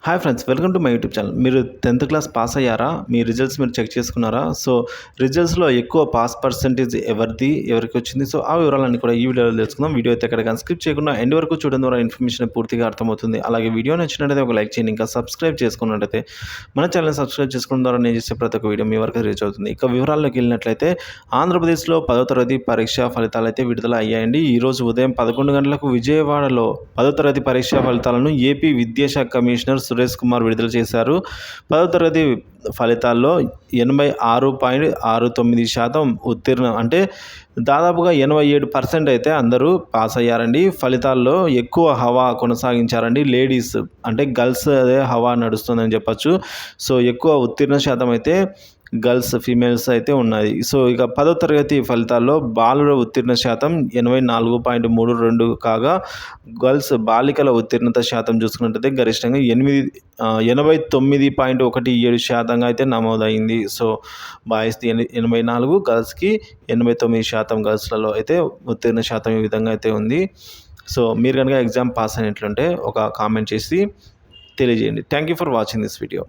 Hi friends, welcome to my YouTube channel. మీరు 10th class pass అయ్యారా? మీ results మీరు check చేసుకున్నారా? సో రిజల్ట్స్‌లో ఎక్కువ పాస్ పర్సెంటేజ్ ఎవరికొచ్చింది? సో ఆ వివరాలన్నీ కూడా ఈ వీడియోలో తెలుసుకుందాం. వీడియో అయితే ఎక్కడ గాని స్కిప్ చేయకుండా ఎండ్ వరకు చూడడం ద్వారా ఇన్ఫర్మేషన్ పూర్తిగా అర్థమవుతుంది. అలాగే వీడియో నచ్చినట్లయితే ఒక లైక్ చేయండి. ఇంకా సబ్స్క్రైబ్ చేసుకున్నట్లయితే మన ఛానల్‌ని సబ్స్క్రైబ్ చేసుకోవడం ద్వారా నేను చేసే ప్రతి ఒక్క వీడియో మీ వరకు రీచ్ అవుతుంది. ఇక వివరాల్లోకి వెళ్ళినట్లయితే ఆంధ్రప్రదేశ్‌లో 10వ తరగతి పరీక్ష ఫలితాలైతే విడుదల అయ్యాయండి. ఈరోజు ఉదయం 11 గంటలకు విజయవాడలో 10వ తరగతి పరీక్షా ఫలితాలను ఏపీ విద్యాశాఖ కమిషనర్ సురేష్ కుమార్ విడుదల చేశారు. 10వ తరగతి ఫలితాల్లో 86.69% ఉత్తీర్ణం అంటే దాదాపుగా 87% అయితే అందరూ పాస్ అయ్యారండి. ఫలితాల్లో ఎక్కువ హవా కొనసాగించారండి. లేడీస్ అంటే గర్ల్స్ అదే హవా నడుస్తుందని చెప్పొచ్చు. సో ఎక్కువ ఉత్తీర్ణ శాతం అయితే ఫీమేల్స్ అయితే ఉన్నాయి. సో ఇక 10వ తరగతి ఫలితాల్లో బాలుర ఉత్తీర్ణ శాతం 84.32 కాగా బాలికల ఉత్తీర్ణత శాతం చూసుకున్నట్లయితే గరిష్టంగా 89.17% అయితే నమోదైంది. సో బాయ్స్‌ది 84, గర్ల్స్‌కి 89% గర్ల్స్‌లలో అయితే ఉత్తీర్ణ శాతం ఈ విధంగా అయితే ఉంది. సో మీరు కనుక ఎగ్జామ్ పాస్ అయినట్లుంటే ఒక కామెంట్ చేసి తెలియజేయండి. Thank you for watching this video.